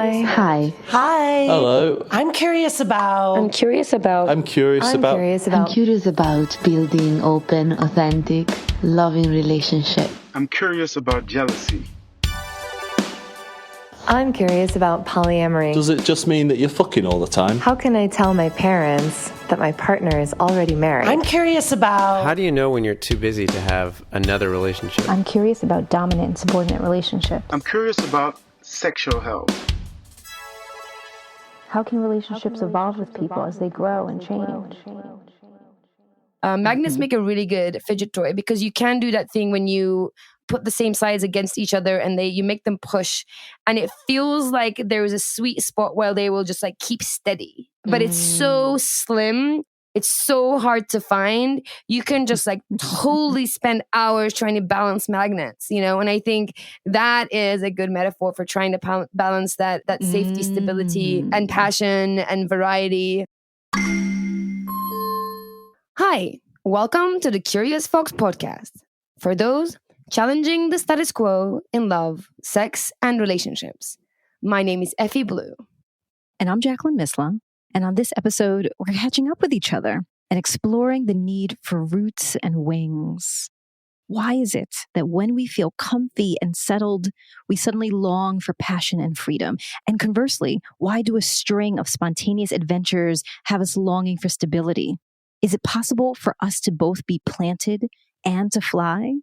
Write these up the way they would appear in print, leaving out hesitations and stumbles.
Hi. Hi. Hello. I'm curious about Building open, authentic, loving relationship. I'm curious about jealousy. I'm curious about polyamory. Does it just mean that you're fucking all the time? How can I tell my parents that my partner is already married? I'm curious about How do you know when you're too busy to have another relationship? I'm curious about dominant and subordinate relationships. I'm curious about sexual health. How can relationships evolve with people as they grow and change? Magnets make a really good fidget toy because you can do that thing when you put the same sides against each other and you make them push, and it feels like there is a sweet spot where they will just like keep steady, but it's so slim, it's so hard to find. You can just like totally spend hours trying to balance magnets, and I think that is a good metaphor for trying to balance that safety, stability, and passion and variety. Hi, welcome to the Curious Fox podcast. For those challenging the status quo in love, sex, and relationships. My name is Effy Blue. And I'm Jacqueline Misla. And on this episode, we're catching up with each other and exploring the need for roots and wings. Why is it that when we feel comfy and settled, we suddenly long for passion and freedom? And conversely, why do a string of spontaneous adventures have us longing for stability? Is it possible for us to both be planted and to fly?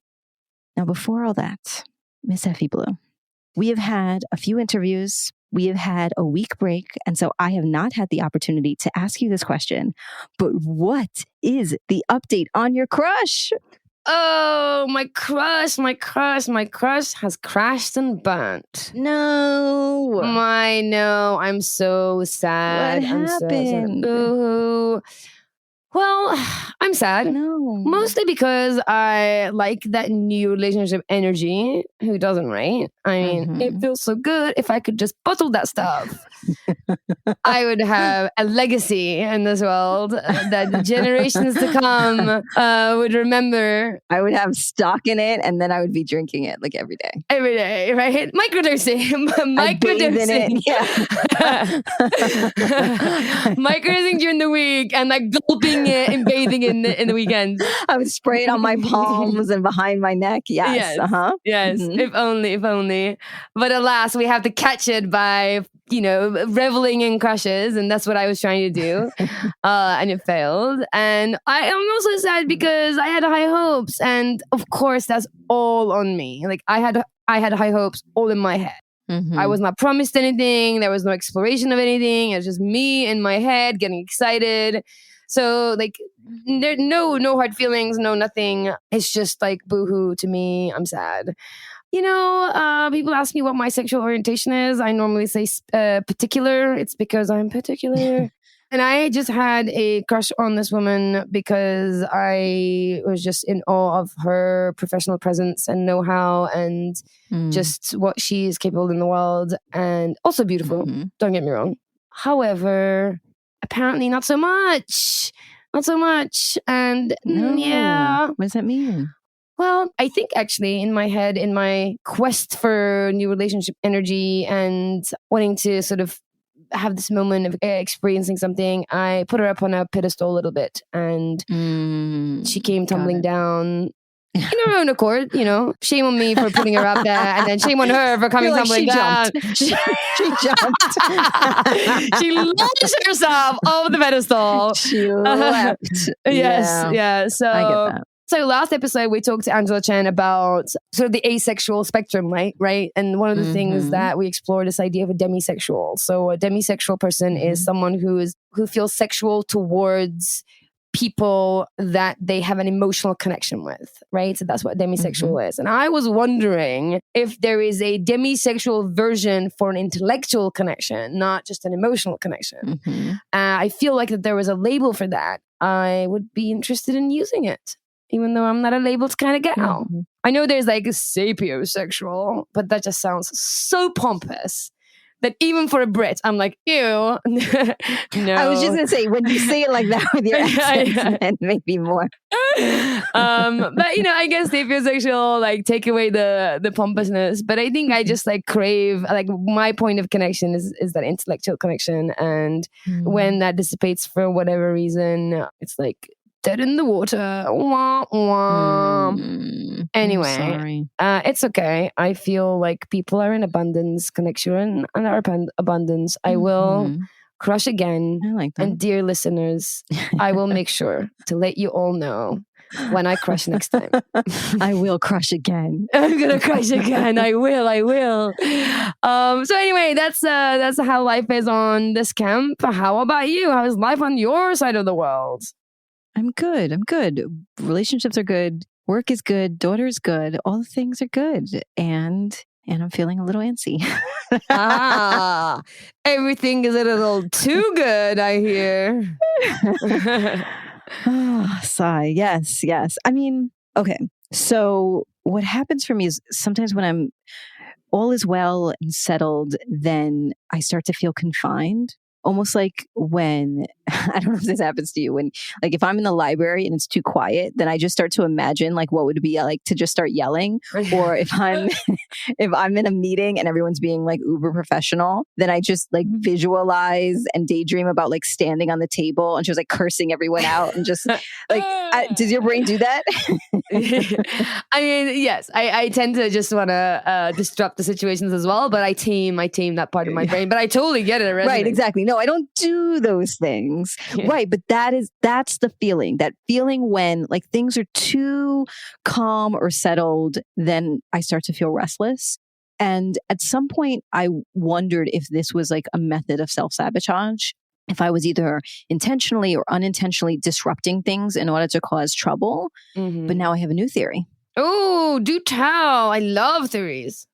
Now, before all that, Miss Effy Blue, we have had a few interviews. We have had a week break. And so I have not had the opportunity to ask you this question. But what is the update on your crush? Oh, my crush has crashed and burnt. No. I know. I'm so sad. What happened? Ooh. Well, I'm sad. No. Mostly because I like that new relationship energy. Who doesn't, right? I mean, it feels so good. If I could just bottle that stuff, I would have a legacy in this world that the generations to come would remember. I would have stock in it, and then I would be drinking it like every day. Every day, right? Microdosing. I'd bathe in it. Yeah. Microdosing during the week and like gulping it and bathing in the weekends. I would spray it on my palms and behind my neck. Yes. Yes. If only. But alas, we have to catch it by, reveling in crushes. And that's what I was trying to do. And it failed. And I am also sad because I had high hopes. And of course, that's all on me. Like I had high hopes all in my head. I was not promised anything. There was no exploration of anything. It was just me in my head getting excited. So like there no hard feelings, no nothing. It's just like boohoo to me. I'm sad. People ask me what my sexual orientation is. I normally say particular. It's because I'm particular. And I just had a crush on this woman because I was just in awe of her professional presence and know-how and just what she is capable in the world, and also beautiful. Don't get me wrong. However, apparently not so much. And yeah. What does that mean? Well, I think actually in my head, in my quest for new relationship energy and wanting to sort of have this moment of experiencing something, I put her up on a pedestal a little bit, and she came tumbling down in her own accord. Shame on me for putting her up there, and then shame on her for coming tumbling down. She jumped. She launched herself off the pedestal. She leapt. Yes, yeah. So I get that. So last episode, we talked to Angela Chen about sort of the asexual spectrum, right? And one of the things that we explored this idea of a demisexual. So a demisexual person is someone who feels sexual towards people that they have an emotional connection with, right? So that's what demisexual is. And I was wondering if there is a demisexual version for an intellectual connection, not just an emotional connection. I feel like that there was a label for that. I would be interested in using it, even though I'm not a labeled kind of gal. I know there's like a sapiosexual, but that just sounds so pompous that even for a Brit, I'm like, ew. No. I was just going to say, when you say it like that with your accent, then maybe more. But you know, I guess sapiosexual like take away the pompousness. But I think I just like crave like my point of connection is that intellectual connection, and when that dissipates for whatever reason, it's like dead in the water. Wah, wah. Anyway, it's okay. I feel like people are in abundance, connection and our abundance. I will crush again. I like that. And dear listeners, I will make sure to let you all know when I crush next time. I will crush again. I'm gonna crush again. I will. So anyway, that's how life is on this camp. How about you? How is life on your side of the world? I'm good. Relationships are good. Work is good. Daughter is good. All the things are good. And I'm feeling a little antsy. Everything is a little too good, I hear. Sigh. Yes. I mean, okay. So what happens for me is sometimes when I'm all is well and settled, then I start to feel confined. Almost like when, I don't know if this happens to you, when like if I'm in the library and it's too quiet, then I just start to imagine like what would it be like to just start yelling. Or if I'm in a meeting and everyone's being like uber professional, then I just like visualize and daydream about like standing on the table and just like cursing everyone out and just like, does your brain do that? I mean, yes, I tend to just want to disrupt the situations as well, but I tame that part of my brain. But I totally get it. Right, exactly. No, I don't do those things. Yeah. Right, but that's the feeling. That feeling when like things are too calm or settled, then I start to feel restless. And at some point, I wondered if this was like a method of self-sabotage. If I was either intentionally or unintentionally disrupting things in order to cause trouble. But now I have a new theory. Oh, do tell. I love theories.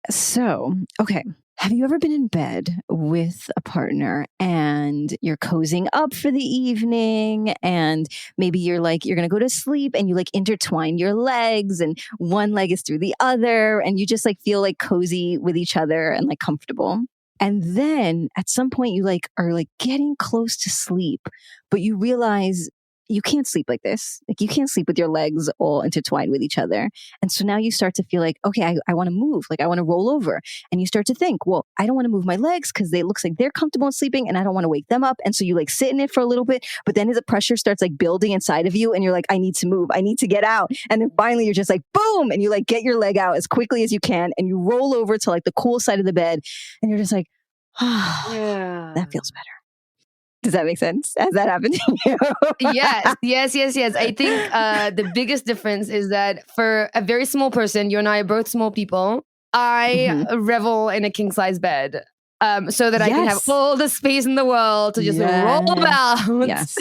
So, okay. Have you ever been in bed with a partner and you're cozying up for the evening and maybe you're going to go to sleep and you like intertwine your legs and one leg is through the other and you just like feel like cozy with each other and like comfortable. And then at some point you like are like getting close to sleep, but you realize you can't sleep like this. Like you can't sleep with your legs all intertwined with each other. And so now you start to feel like, okay, I want to move. Like I want to roll over. And you start to think, well, I don't want to move my legs because it looks like they're comfortable in sleeping and I don't want to wake them up. And so you like sit in it for a little bit, but then as the pressure starts like building inside of you and you're like, I need to move. I need to get out. And then finally you're just like, boom. And you like get your leg out as quickly as you can. And you roll over to like the cool side of the bed. And you're just like, yeah, that feels better. Does that make sense? Has that happened to you? Yes. I think the biggest difference is that for a very small person, you and I are both small people, I revel in a king-size bed so that I can have all the space in the world to just roll about. Yes.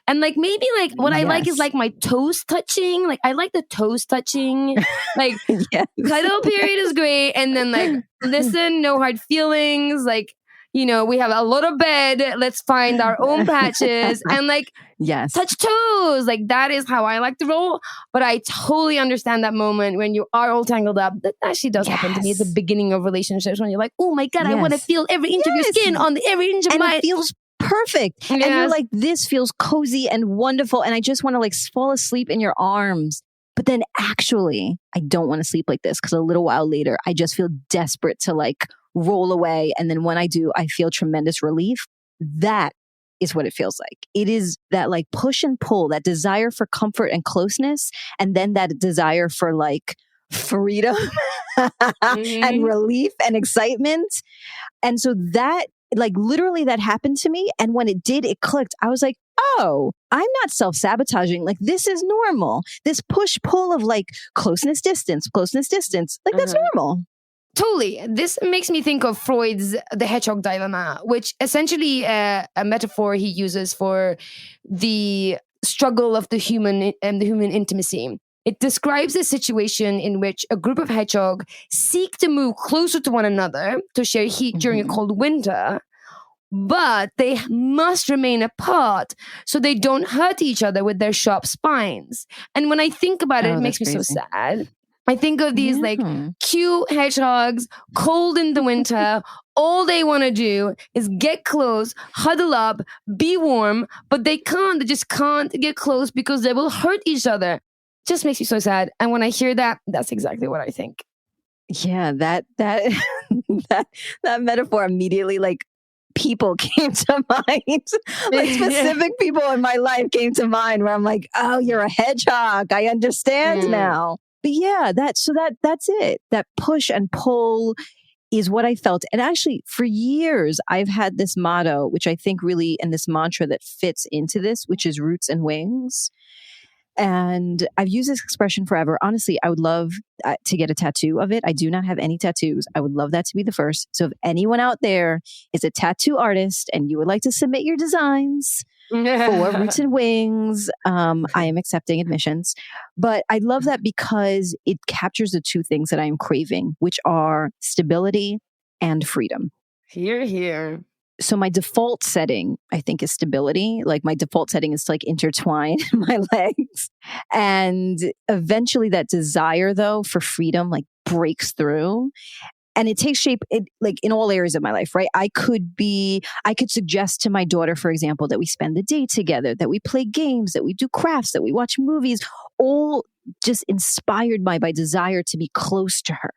And like maybe like what I like is like my toes touching. Like I like the toes touching. Like cuddle period is great. And then like listen, no hard feelings. Like, you know, we have a lot of bed. Let's find our own patches and like touch toes. Like that is how I like to roll. But I totally understand that moment when you are all tangled up. That actually does happen to me at the beginning of relationships when you're like, oh my God, I want to feel every inch of your skin on every inch of my... And it feels perfect. Yes. And you're like, this feels cozy and wonderful. And I just want to like fall asleep in your arms. But then actually, I don't want to sleep like this because a little while later, I just feel desperate to like roll away. And then when I do, I feel tremendous relief. That is what it feels like. It is that like push and pull, that desire for comfort and closeness. And then that desire for like freedom and relief and excitement. And so that like literally that happened to me. And when it did, it clicked. I was like, oh, I'm not self-sabotaging. Like this is normal. This push-pull of like closeness, distance. Like that's normal. Totally. This makes me think of Freud's The Hedgehog Dilemma, which essentially a metaphor he uses for the struggle of the human and the human intimacy. It describes a situation in which a group of hedgehogs seek to move closer to one another to share heat during a cold winter, but they must remain apart so they don't hurt each other with their sharp spines. And when I think about it, it makes me so sad. I think of these like cute hedgehogs, cold in the winter, all they want to do is get close, huddle up, be warm, but they just can't get close because they will hurt each other. Just makes me so sad. And when I hear that, that's exactly what I think. Yeah, that that metaphor immediately, like, people came to mind. Like, specific people in my life came to mind where I'm like, oh, you're a hedgehog. I understand now. But yeah, that's it. That push and pull is what I felt. And actually, for years, I've had this motto, which I think really, and this mantra that fits into this, which is roots and wings. And I've used this expression forever. Honestly, I would love to get a tattoo of it. I do not have any tattoos. I would love that to be the first. So if anyone out there is a tattoo artist and you would like to submit your designs for roots and wings, I am accepting admissions. But I love that because it captures the two things that I am craving, which are stability and freedom. Hear, hear. So my default setting, I think, is stability. Like, my default setting is to, like, intertwine my legs. And eventually that desire, though, for freedom, like, breaks through. And it takes shape in all areas of my life, right? I could suggest to my daughter, for example, that we spend the day together, that we play games, that we do crafts, that we watch movies, all just inspired by my desire to be close to her.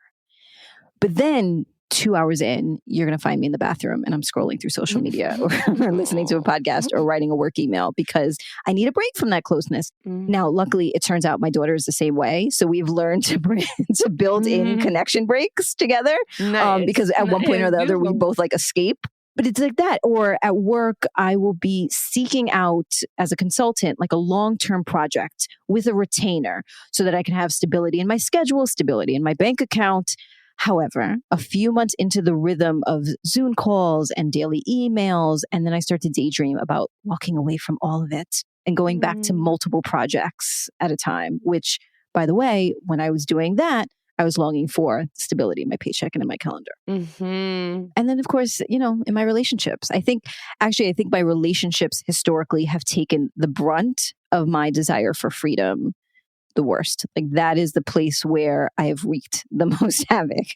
But then 2 hours in, you're going to find me in the bathroom and I'm scrolling through social media or listening to a podcast or writing a work email because I need a break from that closeness. Now, luckily, it turns out my daughter is the same way. So we've learned to build in connection breaks together because at one point or the other, we both like escape. But it's like that. Or at work, I will be seeking out as a consultant, like a long-term project with a retainer so that I can have stability in my schedule, stability in my bank account. However, a few months into the rhythm of Zoom calls and daily emails, and then I start to daydream about walking away from all of it and going back to multiple projects at a time, which, by the way, when I was doing that, I was longing for stability in my paycheck and in my calendar. And then, of course, in my relationships, I think my relationships historically have taken the brunt of my desire for freedom the worst. Like, that is the place where I have wreaked the most havoc.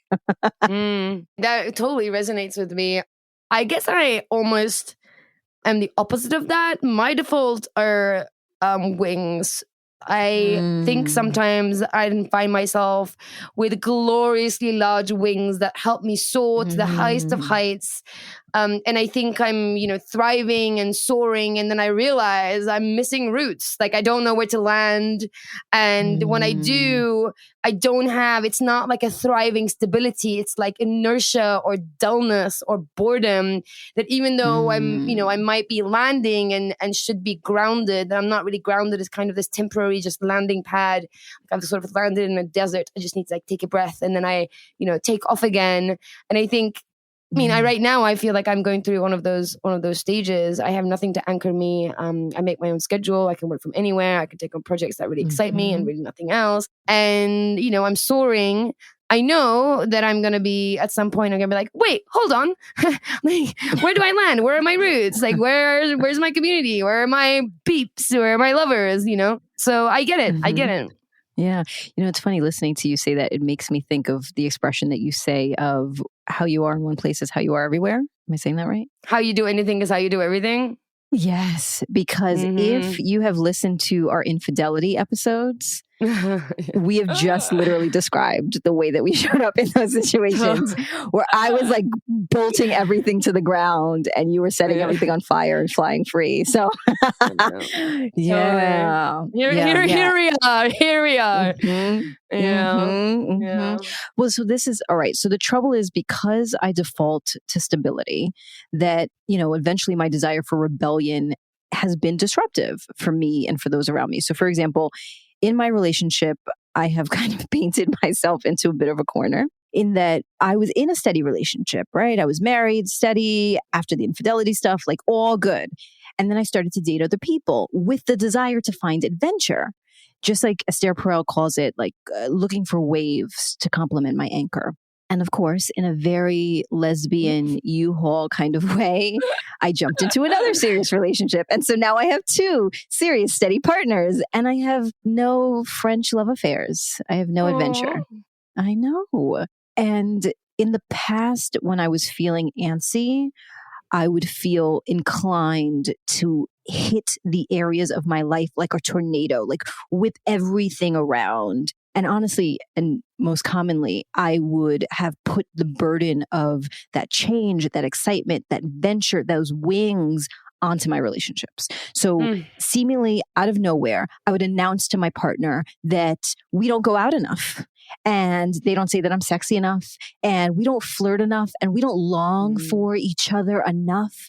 That totally resonates with me. I guess I almost am the opposite of that. My default are wings. I think sometimes I find myself with gloriously large wings that help me soar to the highest of heights. And I think I'm, thriving and soaring. And then I realize I'm missing roots. Like, I don't know where to land. And when I do, it's not like a thriving stability. It's like inertia or dullness or boredom that even though I might be landing and should be grounded, I'm not really grounded. It's kind of this temporary just landing pad. Like, I've sort of landed in a desert. I just need to take a breath and then I, take off again. And I think, right now I feel like I'm going through one of those stages. I have nothing to anchor me. I make my own schedule. I can work from anywhere. I can take on projects that really excite me and really nothing else. And, I'm soaring. I know that I'm going to be, at some point, I'm going to be like, wait, hold on. Like, where do I land? Where are my roots? Like, where's my community? Where are my peeps? Where are my lovers? So I get it. I get it. Yeah. It's funny listening to you say that. It makes me think of the expression that you say of how you are in one place is how you are everywhere. Am I saying that right? How you do anything is how you do everything. Yes. Because if you have listened to our infidelity episodes, we have just literally described the way that we showed up in those situations where I was like bolting everything to the ground and you were setting everything on fire and flying free. So Here we are. Well, so this is all right. So the trouble is, because I default to stability, that, eventually my desire for rebellion has been disruptive for me and for those around me. So for example, in my relationship, I have kind of painted myself into a bit of a corner in that I was in a steady relationship, right? I was married, steady, after the infidelity stuff, like all good. And then I started to date other people with the desire to find adventure. Just like Esther Perel calls it, like looking for waves to complement my anchor. And of course, in a very lesbian U-Haul kind of way, I jumped into another serious relationship. And so now I have 2 serious, steady partners, and I have no French love affairs. I have no adventure. I know. And in the past, when I was feeling antsy, I would feel inclined to hit the areas of my life like a tornado, like with everything around. And honestly, and most commonly, I would have put the burden of that change, that excitement, that venture, those wings onto my relationships. So seemingly out of nowhere, I would announce to my partner that we don't go out enough. And they don't say that I'm sexy enough, and we don't flirt enough, and we don't long for each other enough.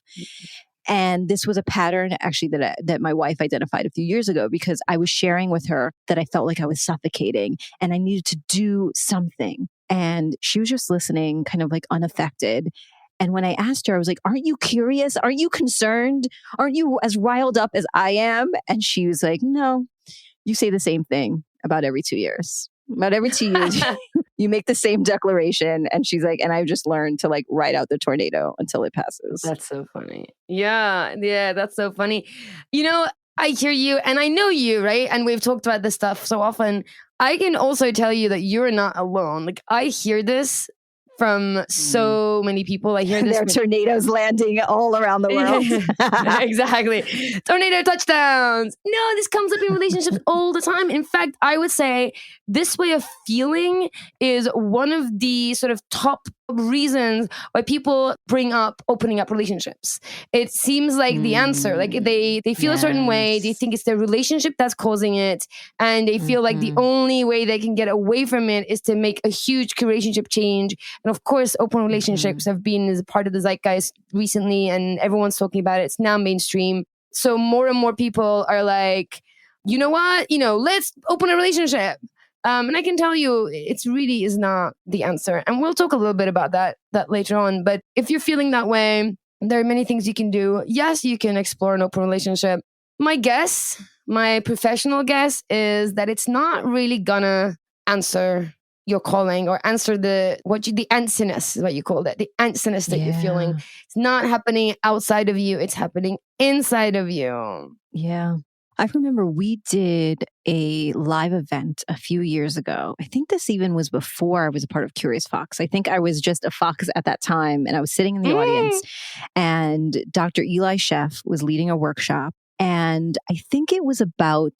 And this was a pattern actually that my wife identified a few years ago, because I was sharing with her that I felt like I was suffocating and I needed to do something. And she was just listening, kind of like unaffected. And when I asked her, I was like, aren't you curious? Aren't you concerned? Aren't you as riled up as I am? And she was like, no, you say the same thing about every 2 years. About every 2 years, you make the same declaration. And she's like, and I've just learned to like ride out the tornado until it passes. That's so funny. Yeah, that's so funny. I hear you and I know you, right? And we've talked about this stuff so often. I can also tell you that you're not alone. Like, I hear this from so many people. I hear this. There are tornadoes landing all around the world. Exactly. Tornado touchdowns. No, this comes up in relationships all the time. In fact, I would say this way of feeling is one of the sort of top reasons why people bring up opening up relationships. It seems like the answer. Like they feel a certain way. They think it's their relationship that's causing it. And they feel like the only way they can get away from it is to make a huge relationship change. And of course, open relationships have been as part of the zeitgeist recently, and everyone's talking about it. It's now mainstream. So more and more people are like, you know what? Let's open a relationship. And I can tell you, it really is not the answer. And we'll talk a little bit about that later on. But if you're feeling that way, there are many things you can do. Yes, you can explore an open relationship. My professional guess is that it's not really gonna answer your calling or answer the antsiness is what you called it, the antsiness that you're feeling. It's not happening outside of you. It's happening inside of you. Yeah. I remember we did a live event a few years ago. I think this even was before I was a part of Curious Fox. I think I was just a Fox at that time, and I was sitting in the audience, and Dr. Eli Sheff was leading a workshop. And I think it was about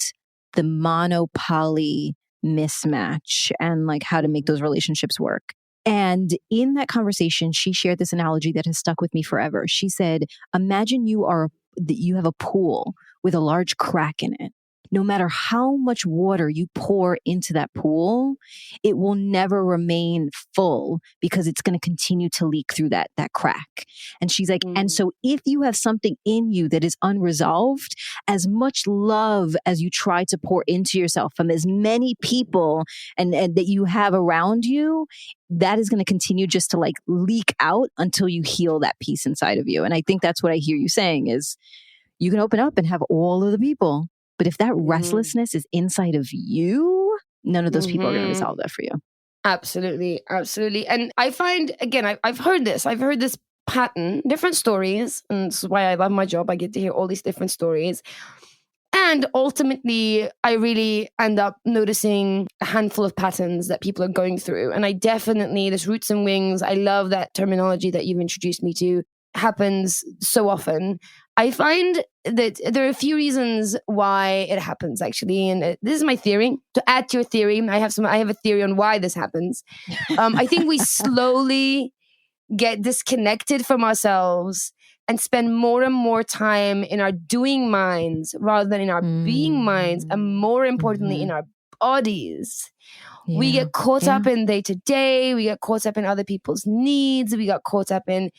the mono-poly mismatch and like how to make those relationships work. And in that conversation, she shared this analogy that has stuck with me forever. She said, imagine you have a pool with a large crack in it. No matter how much water you pour into that pool, it will never remain full because it's going to continue to leak through that crack. And she's like, and so if you have something in you that is unresolved, as much love as you try to pour into yourself from as many people and that you have around you, that is going to continue just to like leak out until you heal that piece inside of you. And I think that's what I hear you saying is you can open up and have all of the people. But if that restlessness is inside of you, none of those people are going to resolve that for you. Absolutely. Absolutely. And I find, again, I've heard this pattern, different stories. And this is why I love my job. I get to hear all these different stories. And ultimately, I really end up noticing a handful of patterns that people are going through. And I definitely, this roots and wings, I love that terminology that you've introduced me to, happens so often. I find that there are a few reasons why it happens, actually. And this is my theory. To add to your theory, I have a theory on why this happens. I think we slowly get disconnected from ourselves and spend more and more time in our doing minds rather than in our being minds, and more importantly, in our bodies. Yeah. We get caught up in day to day. We get caught up in other people's needs. We got caught up in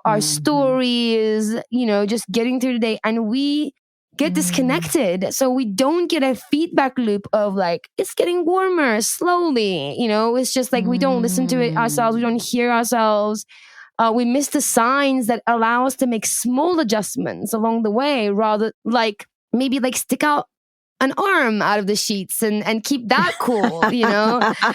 our stories, just getting through the day, and we get disconnected. So we don't get a feedback loop of like, it's getting warmer slowly. It's just like we don't listen to it ourselves. We don't hear ourselves. We miss the signs that allow us to make small adjustments along the way, rather like maybe like stick out an arm out of the sheets and keep that cool,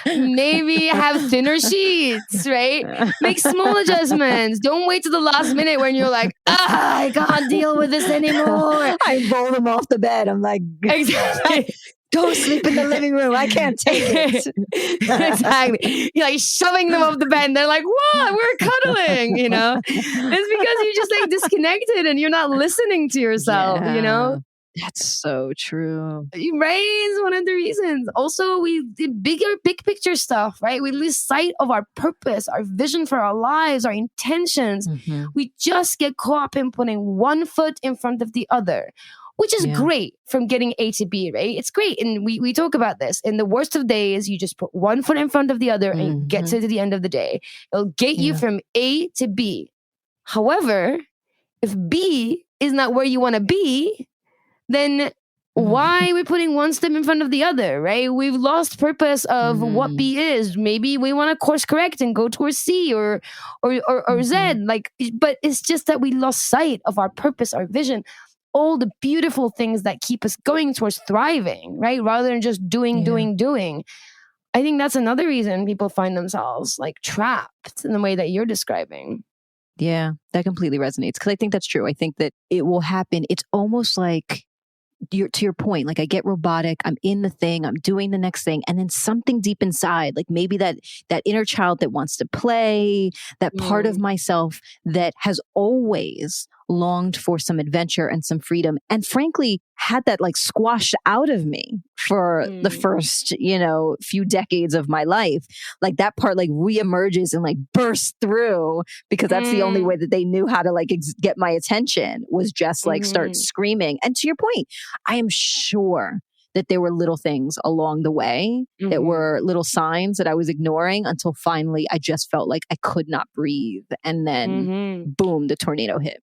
maybe have thinner sheets, right? Make small adjustments. Don't wait to the last minute when you're like, I can't deal with this anymore. I roll them off the bed. I'm like, exactly. Go sleep in the living room. I can't take it. Exactly. You're like shoving them off the bed and they're like, what? We're cuddling, you know? It's because you're just like disconnected and you're not listening to yourself, you know? That's so true. Right? Is one of the reasons. Also, we did big picture stuff, right? We lose sight of our purpose, our vision for our lives, our intentions. Mm-hmm. We just get caught up in putting one foot in front of the other, which is great from getting A to B, right? It's great. And we talk about this. In the worst of days, you just put one foot in front of the other and you get to the end of the day. It'll get you from A to B. However, if B is not where you want to be, then why are we putting one step in front of the other, right? We've lost purpose of what B is. Maybe we want to course correct and go towards C or Z. Like, but it's just that we lost sight of our purpose, our vision, all the beautiful things that keep us going towards thriving, right? Rather than just doing. I think that's another reason people find themselves like trapped in the way that you're describing. Yeah, that completely resonates because I think that's true. I think that it will happen. It's almost like to your point, like I get robotic, I'm in the thing, I'm doing the next thing. And then something deep inside, like maybe that inner child that wants to play, that part of myself that has always longed for some adventure and some freedom. And frankly, had that like squashed out of me for the first, few decades of my life. Like that part like reemerges and like bursts through because that's the only way that they knew how to like get my attention was just like start screaming. And to your point, I am sure that there were little things along the way that were little signs that I was ignoring until finally I just felt like I could not breathe. And then boom, the tornado hit.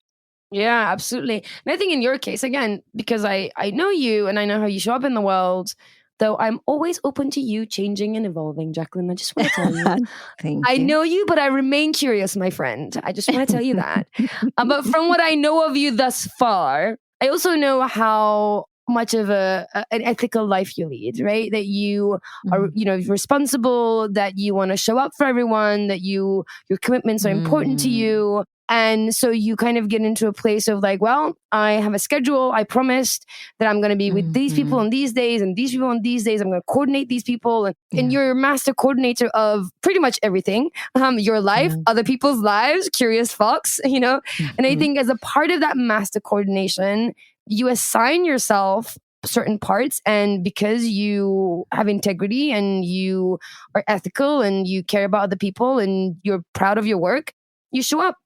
Yeah, absolutely. And I think in your case, again, because I know you and I know how you show up in the world, though I'm always open to you changing and evolving, Jacqueline. I just want to tell you. I know you, but I remain curious, my friend. I just want to tell you that. But from what I know of you thus far, I also know how much of an ethical life you lead, right? That you are, responsible, that you want to show up for everyone, that your commitments are important to you. And so you kind of get into a place of like, well, I have a schedule. I promised that I'm going to be with these people on these days and these people on these days. I'm going to coordinate these people. And you're a master coordinator of pretty much everything. Your life, other people's lives, curious fox, And I think as a part of that master coordination, you assign yourself certain parts, and because you have integrity and you are ethical and you care about other people and you're proud of your work, you show up.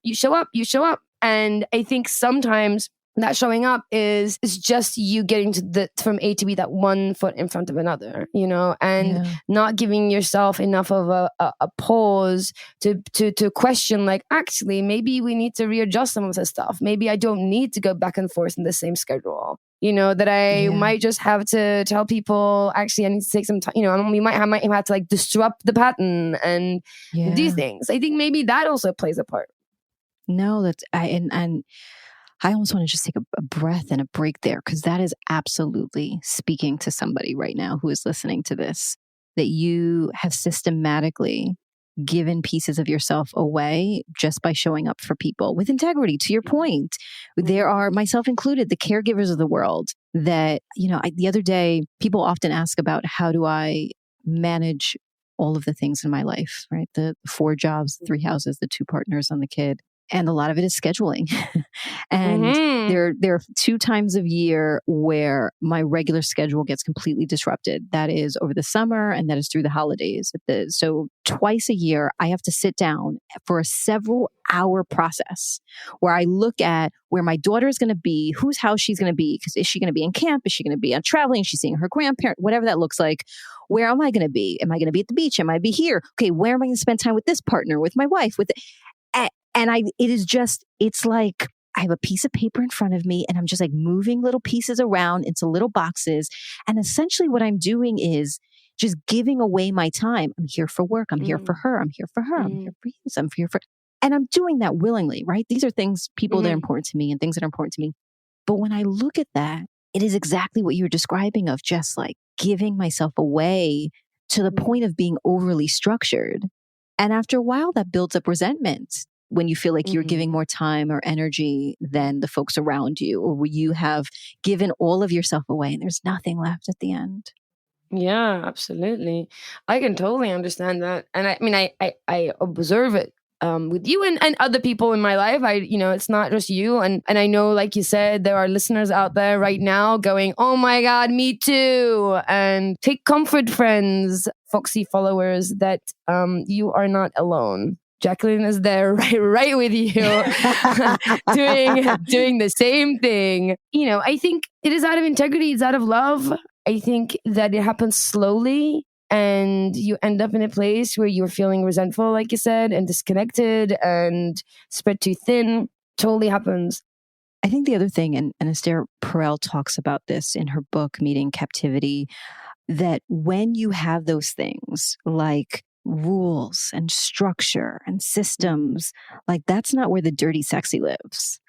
And I think sometimes that showing up is just you getting to from A to B, that one foot in front of another, and not giving yourself enough of a pause to question, like, actually, maybe we need to readjust some of this stuff. Maybe I don't need to go back and forth in the same schedule. That I might just have to tell people, actually, I need to take some time. We might have to like disrupt the pattern and do things. I think maybe that also plays a part. No, I almost want to just take a breath and a break there, because that is absolutely speaking to somebody right now who is listening to this, that you have systematically given pieces of yourself away just by showing up for people with integrity. To your point, there are, myself included, the caregivers of the world that, the other day, people often ask about how do I manage all of the things in my life, right? The 4 jobs, the 3 houses, the 2 partners and the kid. And a lot of it is scheduling. And there are 2 times of year where my regular schedule gets completely disrupted. That is over the summer and that is through the holidays. So twice a year, I have to sit down for a several hour process where I look at where my daughter is going to be, whose house she's going to be, because is she going to be in camp? Is she going to be traveling? Is she seeing her grandparent? Whatever that looks like. Where am I going to be? Am I going to be at the beach? Am I be here? Okay, where am I going to spend time with this partner, with my wife, it's like I have a piece of paper in front of me and I'm just like moving little pieces around into little boxes. And essentially what I'm doing is just giving away my time. I'm here for work. I'm here for her. I'm here for her. I'm here for you. I'm here for, and I'm doing that willingly, right? These are things, people that are important to me and things that are important to me. But when I look at that, it is exactly what you're describing of just like giving myself away to the point of being overly structured. And after a while, that builds up resentment. When you feel like you're giving more time or energy than the folks around you, or you have given all of yourself away and there's nothing left at the end. Yeah, absolutely. I can totally understand that. And I mean, I observe it with you and other people in my life. It's not just you. And I know, like you said, there are listeners out there right now going, oh my God, me too. And take comfort, friends, Foxy followers, that you are not alone. Jacqueline is there right with you doing the same thing. I think it is out of integrity. It's out of love. I think that it happens slowly and you end up in a place where you're feeling resentful, like you said, and disconnected and spread too thin. Totally happens. I think the other thing, and Esther Perel talks about this in her book, Meeting Captivity, that when you have those things like rules and structure and systems, like that's not where the dirty sexy lives,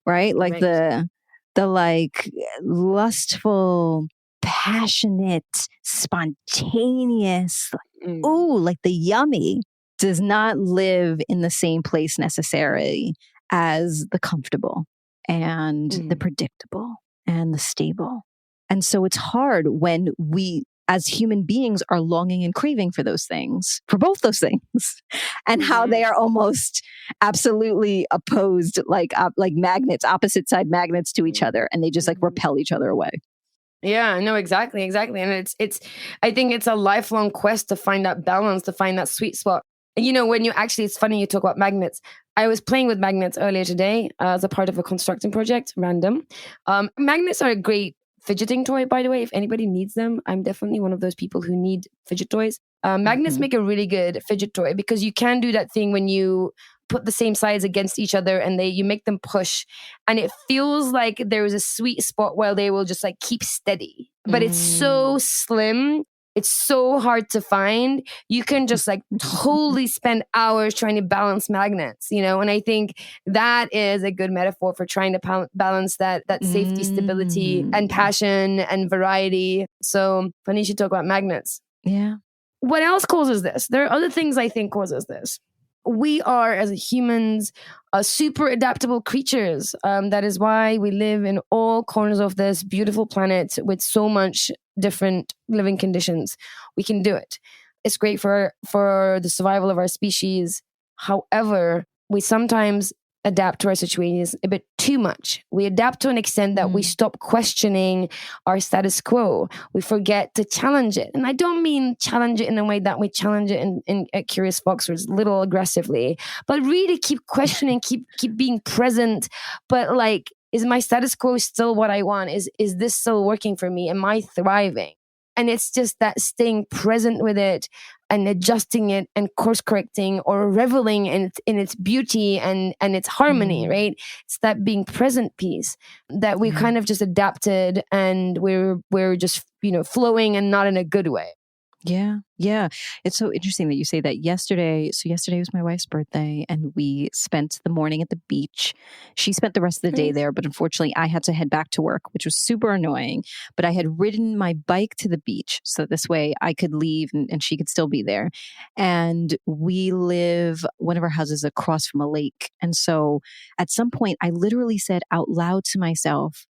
right? Like the like lustful, passionate, spontaneous, like the yummy does not live in the same place necessarily as the comfortable and the predictable and the stable. And so it's hard when we, as human beings, are longing and craving for those things, for both those things, and how they are almost absolutely opposed, like magnets, opposite side magnets to each other, and they just like repel each other away. Yeah, no, exactly. And it's I think it's a lifelong quest to find that balance, to find that sweet spot. And when it's funny you talk about magnets. I was playing with magnets earlier today as a part of a constructing project, random. Magnets are a great fidgeting toy, by the way. If anybody needs them, I'm definitely one of those people who need fidget toys. Magnets make a really good fidget toy because you can do that thing when you put the same sides against each other and you make them push, and it feels like there is a sweet spot where they will just like keep steady, but it's so slim. It's so hard to find. You can just like totally spend hours trying to balance magnets, and I think that is a good metaphor for trying to balance that safety, stability, and passion and variety. So funny you should talk about magnets. Yeah. What else causes this? There are other things I think causes this. We are, as humans, super adaptable creatures. That is why we live in all corners of this beautiful planet with so much different living conditions. We can do it. It's great for the survival of our species. However, we sometimes adapt to our situations a bit too much. We adapt to an extent that we stop questioning our status quo. We forget to challenge it. And I don't mean challenge it in the way that we challenge it in at Curious Foxers, a little aggressively, but really keep questioning, keep being present. But like, is my status quo still what I want? Is this still working for me? Am I thriving? And it's just that staying present with it and adjusting it and course correcting or reveling in its beauty and its harmony, right? It's that being present piece that we kind of just adapted and we're just, flowing and not in a good way. Yeah. Yeah. It's so interesting that you say that. Yesterday was my wife's birthday and we spent the morning at the beach. She spent the rest of the day there, but unfortunately I had to head back to work, which was super annoying. But I had ridden my bike to the beach so this way I could leave and she could still be there. And we live, one of our houses across from a lake. And so at some point I literally said out loud to myself,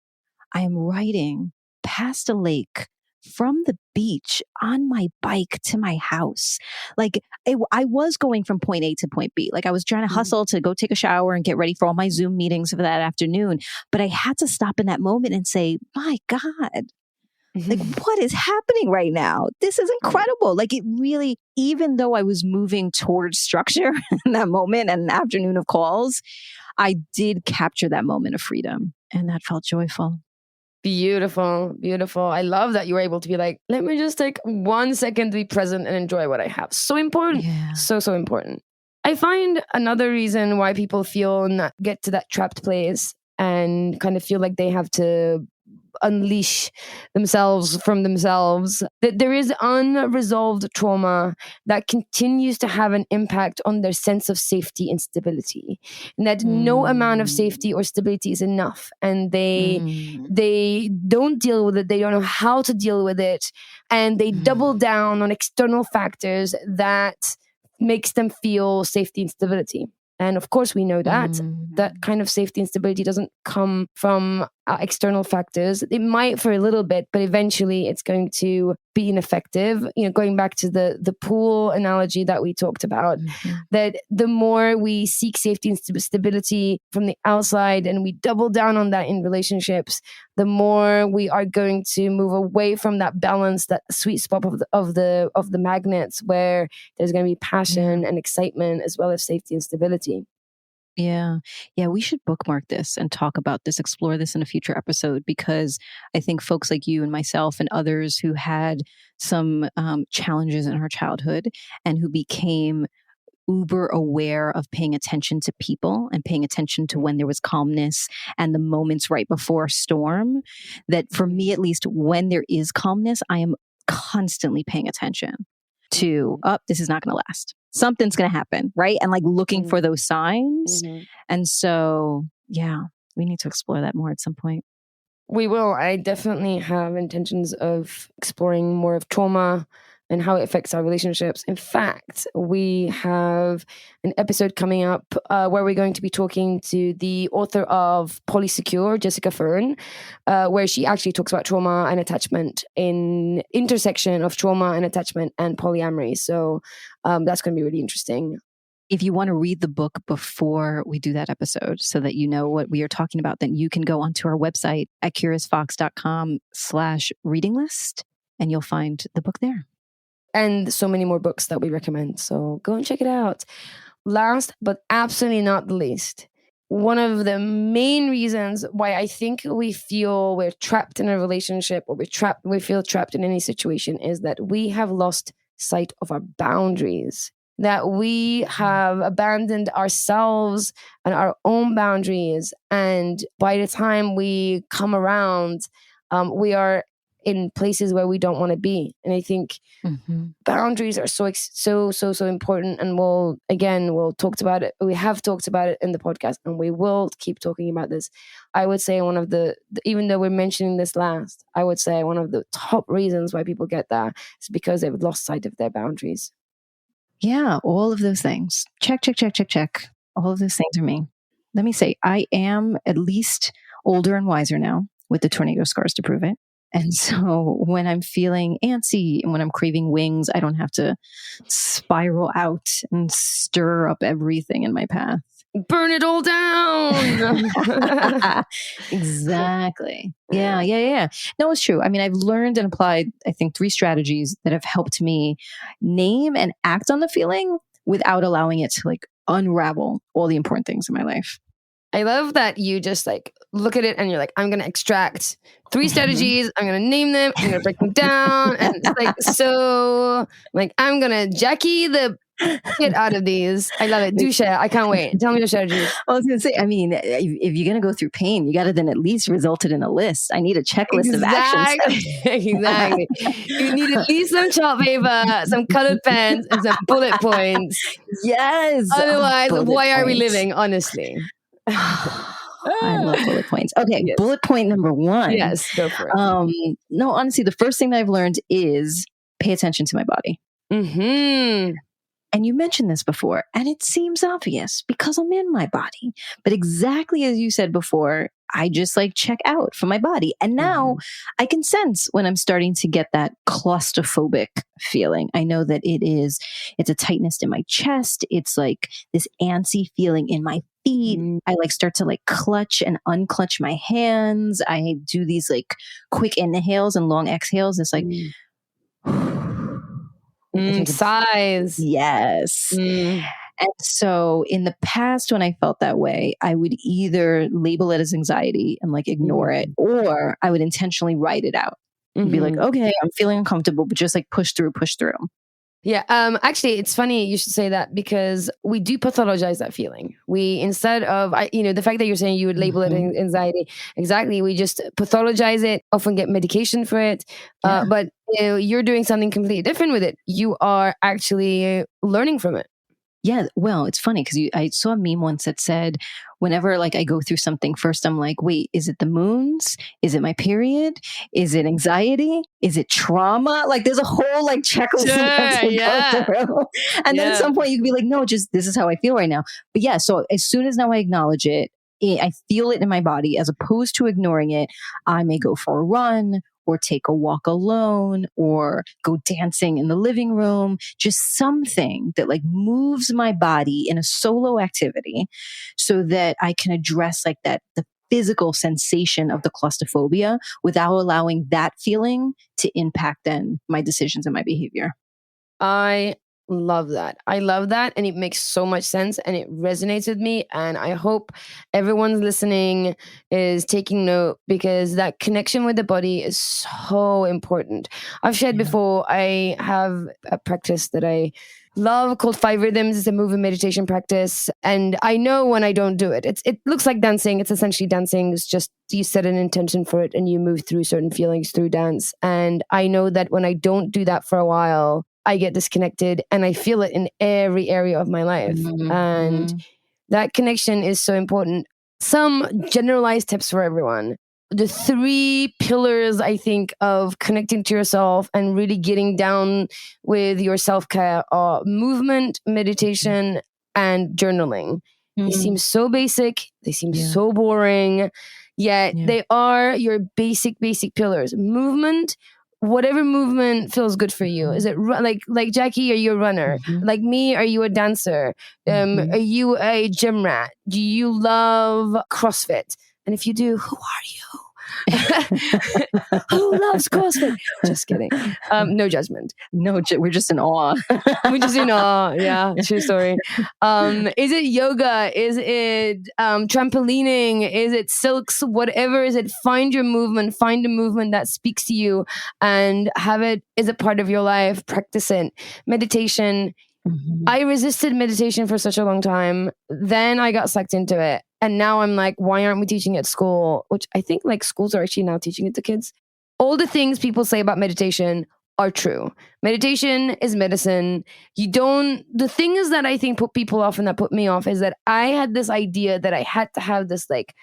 I am riding past a lake from the beach on my bike to my house. Like I was going from point A to point B. Like I was trying to hustle to go take a shower and get ready for all my Zoom meetings for that afternoon. But I had to stop in that moment and say, my God, like what is happening right now? This is incredible. Like it really, even though I was moving towards structure in that moment and an afternoon of calls, I did capture that moment of freedom and that felt joyful. Beautiful, beautiful. I love that you were able to be like, let me just take 1 second to be present and enjoy what I have. So important. Yeah. So important. I find another reason why people get to that trapped place and kind of feel like they have to unleash themselves from themselves, that there is unresolved trauma that continues to have an impact on their sense of safety and stability, and that no amount of safety or stability is enough, and they don't deal with it, they don't know how to deal with it, and they double down on external factors that makes them feel safety and stability. And of course, we know that that kind of safety and stability doesn't come from external factors. It might for a little bit, but eventually it's going to be ineffective. Going back to the pool analogy that we talked about, that the more we seek safety and stability from the outside and we double down on that in relationships, the more we are going to move away from that balance, that sweet spot of the magnets, where there's going to be passion and excitement as well as safety and stability. Yeah. Yeah. We should bookmark this and talk about this, explore this in a future episode, because I think folks like you and myself and others who had some challenges in our childhood and who became uber aware of paying attention to people and paying attention to when there was calmness and the moments right before a storm, that for me, at least, when there is calmness, I am constantly paying attention to, this is not going to last. Something's going to happen, right? And like looking for those signs. And so, yeah, we need to explore that more at some point. We will. I definitely have intentions of exploring more of trauma and how it affects our relationships. In fact, we have an episode coming up where we're going to be talking to the author of Polysecure, Jessica Fern, where she actually talks about trauma and attachment in intersection of trauma and attachment and polyamory. So that's going to be really interesting. If you want to read the book before we do that episode so that you know what we are talking about, then you can go onto our website at curiousfox.com/reading list and you'll find the book there. And so many more books that we recommend. So go and check it out. Last, but absolutely not the least, one of the main reasons why I think we feel we're trapped in a relationship or we feel trapped in any situation is that we have lost sight of our boundaries, that we have abandoned ourselves and our own boundaries. And by the time we come around, we are in places where we don't want to be. And I think boundaries are so important. And we'll talk about it. We have talked about it in the podcast and we will keep talking about this. I would say one of the even though we're mentioning this last, I would say one of the top reasons why people get that is because they've lost sight of their boundaries. Yeah, all of those things. Check. All of those things are me. Let me say, I am at least older and wiser now with the tornado scars to prove it. And so when I'm feeling antsy and when I'm craving wings, I don't have to spiral out and stir up everything in my path. Burn it all down. Exactly. Yeah. No, it's true. I mean, I've learned and applied, I think, 3 strategies that have helped me name and act on the feeling without allowing it to like unravel all the important things in my life. I love that you just like look at it and you're like, I'm going to extract 3 strategies. I'm going to name them. I'm going to break them down. And it's like, so like, I'm going to Jackie the shit out of these. I love it. Do share. I can't wait. Tell me your strategies. I was going to say, I mean, if you're going to go through pain, you got to then at least result it in a list. I need a checklist of actions. Exactly. You need at least some chart paper, some colored pens, and some bullet points. Yes. Otherwise, why are we living, honestly? I love bullet points. Okay, yes. Bullet point number 1. Yes, go for it. No, honestly, the first thing that I've learned is pay attention to my body. And you mentioned this before, and it seems obvious because I'm in my body. But exactly as you said before, I just like check out for my body. And now I can sense when I'm starting to get that claustrophobic feeling. I know that it's a tightness in my chest. It's like this antsy feeling in my feet. I like start to like clutch and unclutch my hands. I do these like quick inhales and long exhales. It's like... size. Yes. And so in the past, when I felt that way, I would either label it as anxiety and like ignore it, or I would intentionally write it out and be like, okay, I'm feeling uncomfortable, but just like push through. Yeah. Actually, it's funny you should say that because we do pathologize that feeling. We, instead of, the fact that you're saying you would label it anxiety, exactly. We just pathologize it, often get medication for it. But you're doing something completely different with it. You are actually learning from it. Yeah. Well, it's funny because I saw a meme once that said, whenever like I go through something, first I'm like, wait, is it the moons? Is it my period? Is it anxiety? Is it trauma? Like there's a whole like checklist go through. And then at some point you can be like, no, just this is how I feel right now. But yeah, so as soon as now I acknowledge it, I feel it in my body, as opposed to ignoring it, I may go for a run or take a walk alone or go dancing in the living room, just something that like moves my body in a solo activity so that I can address like the physical sensation of the claustrophobia without allowing that feeling to impact then my decisions and my behavior. I love that. I love that. And it makes so much sense and it resonates with me. And I hope everyone's listening is taking note, because that connection with the body is so important. I've shared before, I have a practice that I love called 5 Rhythms. It's a movement meditation practice. And I know when I don't do it, it looks like dancing. It's essentially dancing. It's just you set an intention for it and you move through certain feelings through dance. And I know that when I don't do that for a while, I get disconnected and I feel it in every area of my life. Mm-hmm. And that connection is so important. Some generalized tips for everyone. The 3 pillars, I think, of connecting to yourself and really getting down with your self-care are movement, meditation, and journaling. They seem so basic. They seem so boring. Yet they are your basic pillars. Movement, whatever movement feels good for you. Is it like Jackie, are you a runner? Like me, are you a dancer? Are you a gym rat? Do you love CrossFit? And if you do, who are you? Who loves CrossFit? Just kidding. No judgment. No, we're just in awe. We're just in awe. Yeah, true story. Is it yoga? Is it trampolining? Is it silks? Whatever is it? Find your movement. Find a movement that speaks to you and have it as a part of your life. Practice it. Meditation. I resisted meditation for such a long time. Then I got sucked into it. And now I'm like, why aren't we teaching it at school? Which I think like schools are actually now teaching it to kids. All the things people say about meditation are true. Meditation is medicine. The thing is that I think put people off and that put me off is that I had this idea that I had to have this like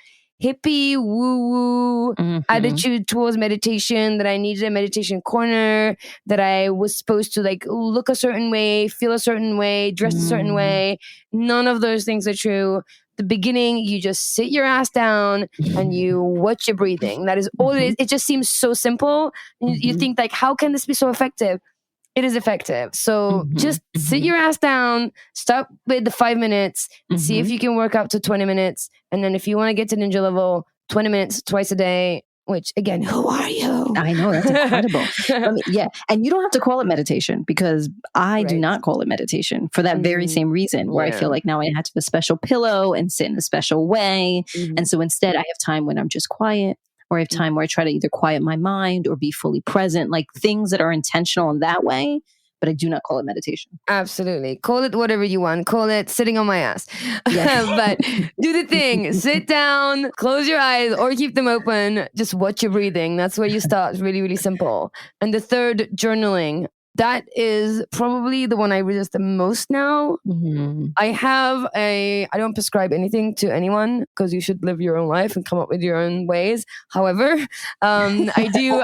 hippie woo-woo attitude towards meditation, that I needed a meditation corner, that I was supposed to like look a certain way, feel a certain way, dress a certain way. None of those things are true. The beginning, you just sit your ass down and you watch your breathing. That is all it is. It just seems so simple. You think like, how can this be so effective? It is effective. So just sit your ass down, start with the 5 minutes and see if you can work up to 20 minutes. And then if you want to get to ninja level, 20 minutes twice a day, which again, who are you? I know, that's incredible. And you don't have to call it meditation, because I do not call it meditation for that very same reason, where I feel like now I have to have a special pillow and sit in a special way. And so instead I have time when I'm just quiet, or I have time where I try to either quiet my mind or be fully present, like things that are intentional in that way. But I do not call it meditation. Absolutely. Call it whatever you want. Call it sitting on my ass. But do the thing. Sit down, close your eyes or keep them open. Just watch your breathing. That's where you start. It's really, really simple. And the third, journaling. That is probably the one I resist the most now. I don't prescribe anything to anyone, because you should live your own life and come up with your own ways. However, I do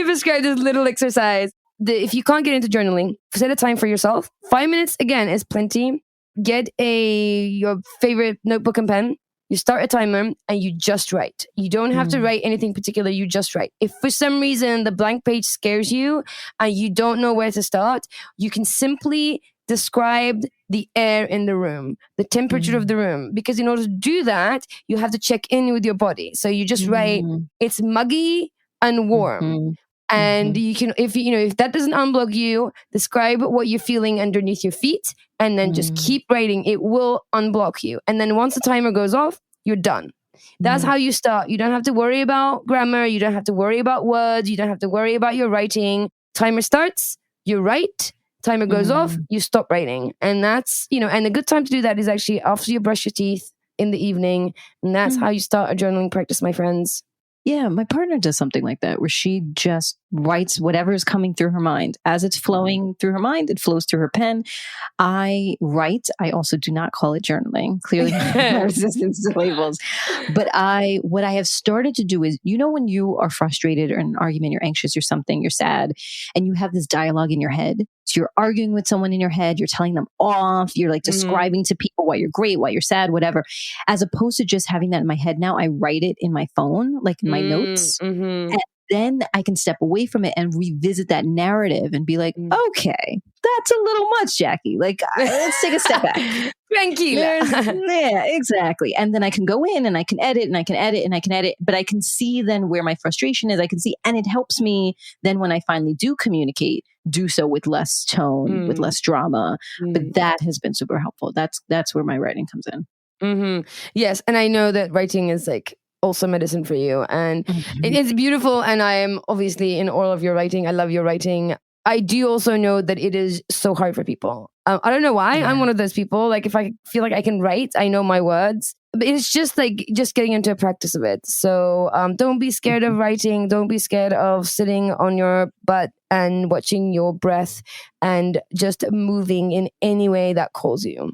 prescribe this little exercise. If you can't get into journaling, set a time for yourself. 5 minutes, again, is plenty. Get your favorite notebook and pen. You start a timer and you just write. You don't have to write anything particular. You just write. If for some reason the blank page scares you and you don't know where to start, you can simply describe the air in the room, the temperature of the room. Because in order to do that, you have to check in with your body. So you just write, it's muggy and warm. And you can, if that doesn't unblock you, describe what you're feeling underneath your feet, and then just keep writing. It will unblock you. And then once the timer goes off, you're done. That's how you start. You don't have to worry about grammar. You don't have to worry about words. You don't have to worry about your writing. Timer starts, you write. Timer goes off, you stop writing. And that's, and a good time to do that is actually after you brush your teeth in the evening. And that's how you start a journaling practice, my friends. Yeah, my partner does something like that where she just writes whatever is coming through her mind. As it's flowing through her mind, it flows through her pen. I write. I also do not call it journaling. Clearly, my resistance to labels. But what I have started to do is, when you are frustrated or in an argument, you're anxious or something, you're sad, and you have this dialogue in your head. So you're arguing with someone in your head, you're telling them off, you're like describing to people why you're great, why you're sad, whatever. As opposed to just having that in my head, now I write it in my phone, like in my notes. And then I can step away from it and revisit that narrative and be like, okay, that's a little much, Jackie. Like, let's take a step back. Tranquila. Yeah, exactly. And then I can go in and I can edit and I can edit and I can edit, but I can see then where my frustration is. I can see, and it helps me then when I finally do communicate, do so with less tone, with less drama. But that has been super helpful. That's where my writing comes in. Yes. And I know that writing is like also medicine for you. And it is beautiful. And I am obviously in all of your writing. I love your writing. I do also know that it is so hard for people. I don't know why. I'm one of those people. Like if I feel like I can write, I know my words. But it's just like just getting into a practice of it. So don't be scared of writing. Don't be scared of sitting on your butt and watching your breath and just moving in any way that calls you.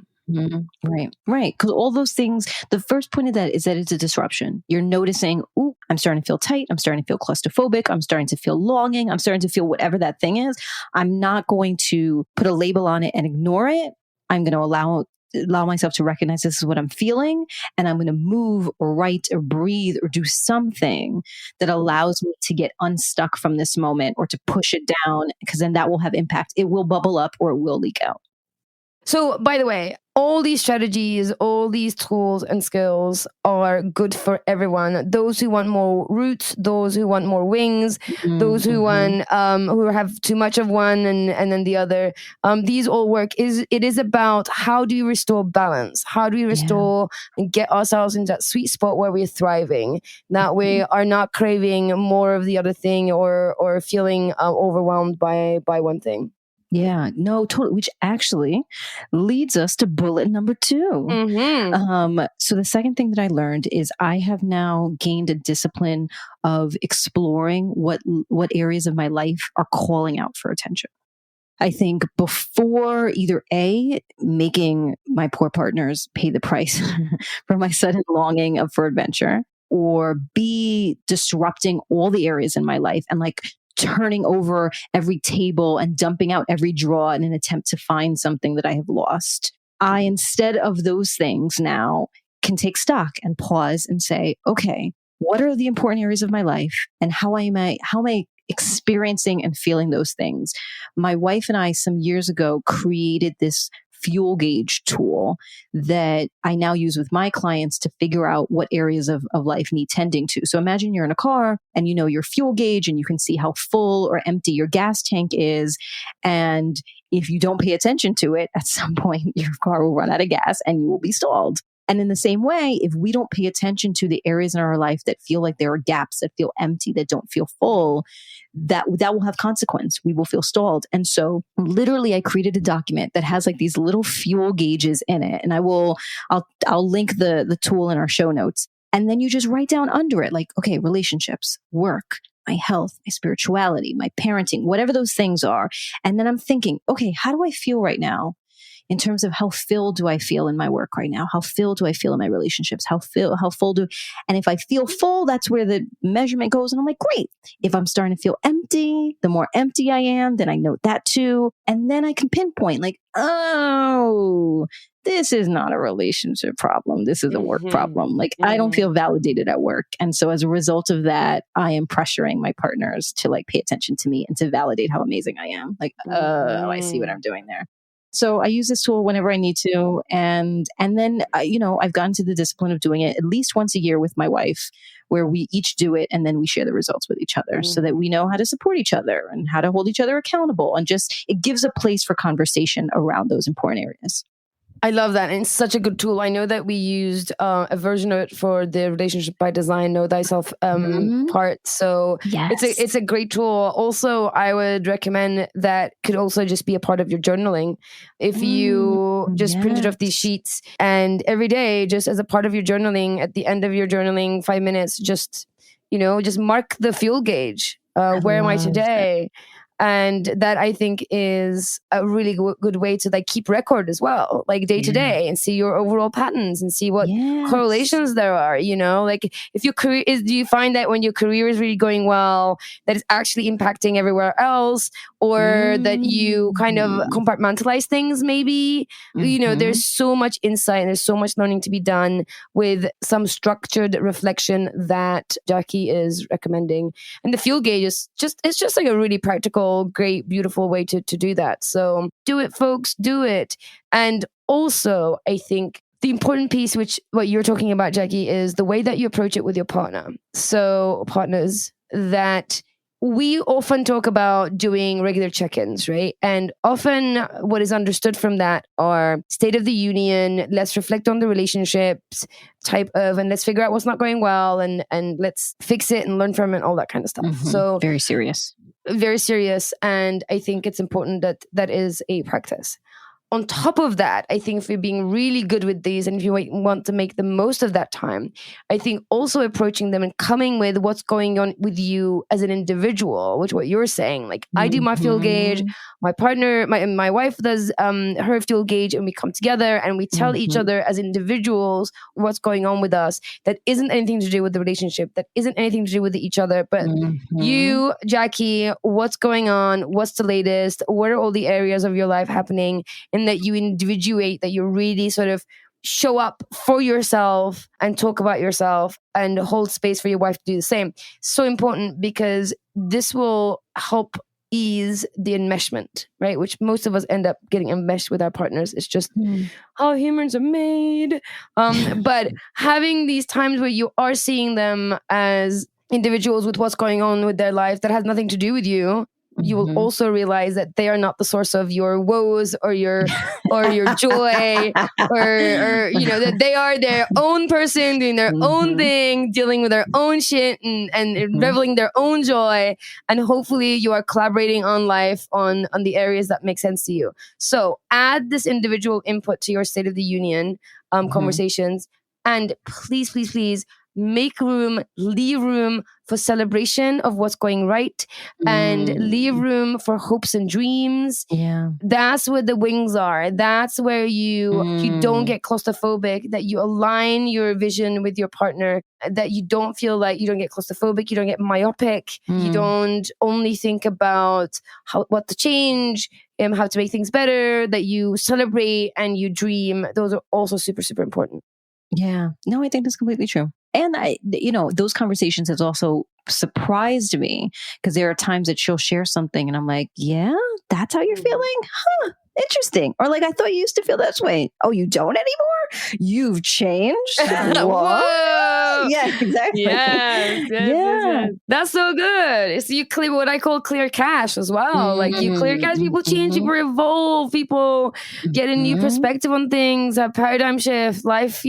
Right. Because all those things, the first point of that is that it's a disruption. You're noticing, ooh, I'm starting to feel tight. I'm starting to feel claustrophobic. I'm starting to feel longing. I'm starting to feel whatever that thing is. I'm not going to put a label on it and ignore it. I'm going to allow myself to recognize this is what I'm feeling. And I'm going to move or write or breathe or do something that allows me to get unstuck from this moment or to push it down, because then that will have impact. It will bubble up or it will leak out. So, by the way, all these strategies, all these tools and skills are good for everyone. Those who want more roots, those who want more wings, those who want who have too much of one and then the other. These all work. It is about how do you restore balance? How do we restore and get ourselves into that sweet spot where we're thriving? That we are not craving more of the other thing or feeling overwhelmed by one thing. Yeah, no, totally. Which actually leads us to bullet number 2. So the second thing that I learned is I have now gained a discipline of exploring what areas of my life are calling out for attention. I think before either A, making my poor partners pay the price for my sudden longing for adventure, or B, disrupting all the areas in my life and like turning over every table and dumping out every drawer in an attempt to find something that I have lost. I, instead of those things now, can take stock and pause and say, okay, what are the important areas of my life and how am I experiencing and feeling those things? My wife and I, some years ago, created this fuel gauge tool that I now use with my clients to figure out what areas of life need tending to. So imagine you're in a car and you know your fuel gauge and you can see how full or empty your gas tank is. And if you don't pay attention to it, at some point your car will run out of gas and you will be stalled. And in the same way, if we don't pay attention to the areas in our life that feel like there are gaps, that feel empty, that don't feel full, that will have consequence. We will feel stalled. And so literally I created a document that has like these little fuel gauges in it. And I'll link the tool in our show notes. And then you just write down under it, like, okay, relationships, work, my health, my spirituality, my parenting, whatever those things are. And then I'm thinking, okay, how do I feel right now? In terms of how filled do I feel in my work right now? How filled do I feel in my relationships? How full and if I feel full, that's where the measurement goes. And I'm like, great. If I'm starting to feel empty, the more empty I am, then I note that too. And then I can pinpoint like, oh, this is not a relationship problem. This is a work problem. Like I don't feel validated at work. And so as a result of that, I am pressuring my partners to like pay attention to me and to validate how amazing I am. Like, oh, I see what I'm doing there. So I use this tool whenever I need to. And then, I've gotten to the discipline of doing it at least once a year with my wife, where we each do it and then we share the results with each other so that we know how to support each other and how to hold each other accountable. And just, it gives a place for conversation around those important areas. I love that. And it's such a good tool. I know that we used a version of it for the Relationship by Design, Know Thyself part. So it's a great tool. Also, I would recommend that could also just be a part of your journaling. If you just printed off these sheets and every day, just as a part of your journaling, at the end of your journaling, 5 minutes, just just mark the fuel gauge. Where am I today? And that I think is a really good way to like keep record as well, like day to day, and see your overall patterns and see what correlations there are. Like if your career do you find that when your career is really going well, that it's actually impacting everywhere else, or that you kind of compartmentalize things? Maybe there's so much insight and there's so much learning to be done with some structured reflection that Jackie is recommending. And the fuel gauge is just like a really practical, great, beautiful way to do that. So do it, folks, do it. And also, I think the important piece, which what you're talking about, Jackie, is the way that you approach it with your partner. So partners, that we often talk about doing regular check-ins, right? And often what is understood from that are state of the union, let's reflect on the relationships type of, and let's figure out what's not going well, and let's fix it and learn from it, all that kind of stuff. So very serious. Very serious. And I think it's important that is a practice. On top of that, I think if you're being really good with these and if you want to make the most of that time, I think also approaching them and coming with what's going on with you as an individual, which what you're saying, like I do my fuel gauge, my partner, my wife does her fuel gauge, and we come together and we tell each other as individuals what's going on with us. That isn't anything to do with the relationship. That isn't anything to do with each other. But you, Jackie, what's going on? What's the latest? What are all the areas of your life happening? And that you individuate, that you really sort of show up for yourself and talk about yourself and hold space for your wife to do the same. So important, because this will help ease the enmeshment, right? Which most of us end up getting enmeshed with our partners. It's just how humans are made. But having these times where you are seeing them as individuals with what's going on with their life that has nothing to do with you, you will also realize that they are not the source of your woes or your joy, or that they are their own person doing their own thing, dealing with their own shit and reveling their own joy. And hopefully you are collaborating on life on the areas that make sense to you. So add this individual input to your State of the Union conversations, and please make room, leave room for celebration of what's going right, and leave room for hopes and dreams. Yeah. That's where the wings are. That's where you don't get claustrophobic, that you align your vision with your partner, that you don't feel like you don't get claustrophobic, you don't get myopic, you don't only think about what to change, how to make things better, that you celebrate and you dream. Those are also super, super important. Yeah. No, I think that's completely true. And those conversations has also surprised me, because there are times that she'll share something and I'm like, yeah, that's how you're feeling? Huh. Interesting. Or like, I thought you used to feel this way. Oh, you don't anymore? You've changed? Whoa. Yeah, exactly. Yes. That's so good. It's you clear what I call clear cache as well. Like you clear cache, people change, people evolve, people get a new perspective on things, a paradigm shift. Life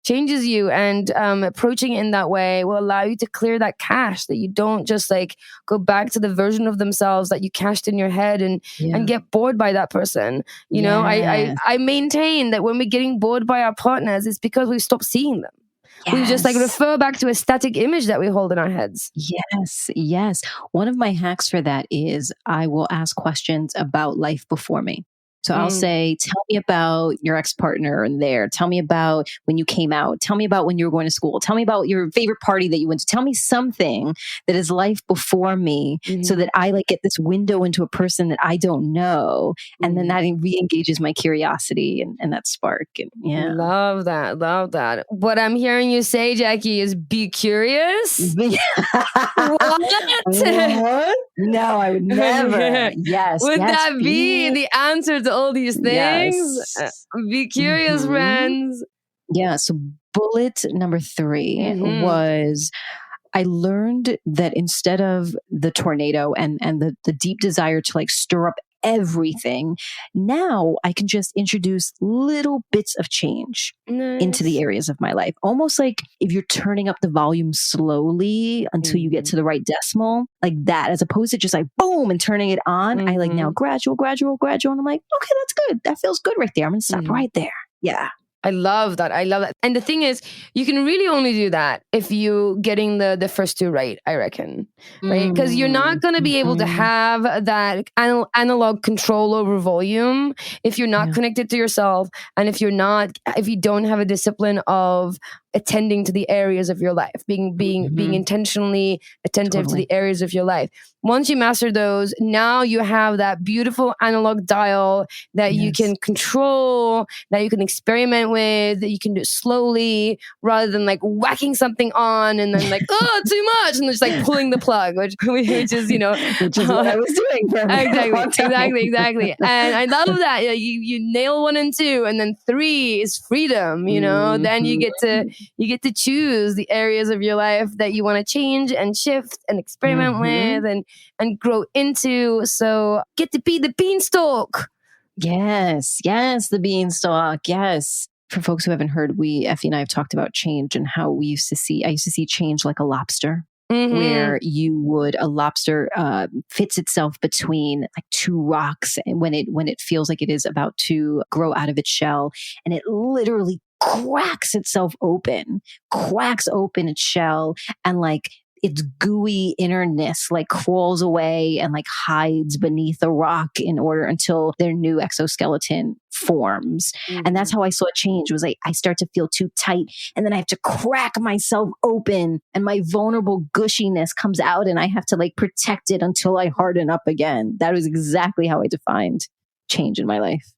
changes you, and approaching it in that way will allow you to clear that cache, that you don't just like go back to the version of themselves that you cached in your head and get bored by that person. I maintain that when we're getting bored by our partners, it's because we've stopped seeing them. We just like refer back to a static image that we hold in our heads. Yes. One of my hacks for that is I will ask questions about life before me. So I'll say, tell me about your ex-partner and tell me about when you came out. Tell me about when you were going to school. Tell me about your favorite party that you went to. Tell me something that is life before me, so that I like get this window into a person that I don't know. And then that re-engages my curiosity and that spark. And Love that. What I'm hearing you say, Jackie, is be curious. What? No, I would never. Yes. Would that be the answer to all these things? Yes. Be curious, friends. Yeah. So bullet number 3 was, I learned that instead of the tornado and the deep desire to like stir up everything, now I can just introduce little bits of change into the areas of my life. Almost like if you're turning up the volume slowly until you get to the right decimal, like that, as opposed to just like boom and turning it on. I like now gradual. And I'm like, okay, that's good. That feels good right there. I'm going to stop right there. Yeah. I love that. I love that. And the thing is, you can really only do that if you getting the first two right, I reckon. Right? Because you're not going to be able to have that analog control over volume if you're not connected to yourself, and if you don't have a discipline of attending to the areas of your life, being intentionally attentive to the areas of your life. Once you master those, now you have that beautiful analog dial that you can control, that you can experiment with, that you can do slowly rather than like whacking something on and then like, oh, too much, and just like pulling the plug, which is, which is what I was doing for exactly. And I love that. You nail 1 and 2, and then 3 is freedom, then you get to choose the areas of your life that you want to change and shift and experiment with and grow into. So get to be the beanstalk. Yes, the beanstalk. Yes. For folks who haven't heard, Effy and I have talked about change and how I used to see change like a lobster. Where a lobster fits itself between like two rocks, and when it feels like it is about to grow out of its shell, and it literally cracks its shell, and like its gooey innerness like crawls away and like hides beneath a rock until their new exoskeleton forms. And that's how I saw it change. It was like I start to feel too tight, and then I have to crack myself open, and my vulnerable gushiness comes out, and I have to like protect it until I harden up again. That was exactly how I defined change in my life.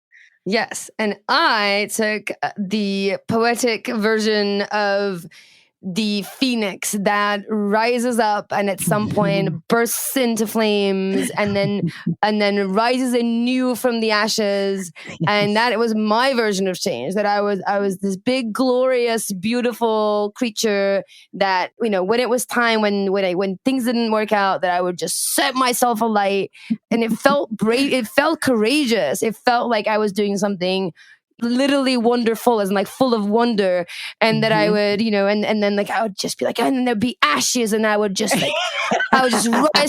Yes. And I took the poetic version of the phoenix that rises up and at some point bursts into flames and then rises anew from the ashes. And that it was my version of change, that I was this big, glorious, beautiful creature that, when it was time, when things didn't work out, that I would just set myself alight. And it felt brave. It felt courageous. It felt like I was doing something literally wonderful, as in like full of wonder, and that I would, and then like I would just be like, and then there'd be ashes, and I would just rise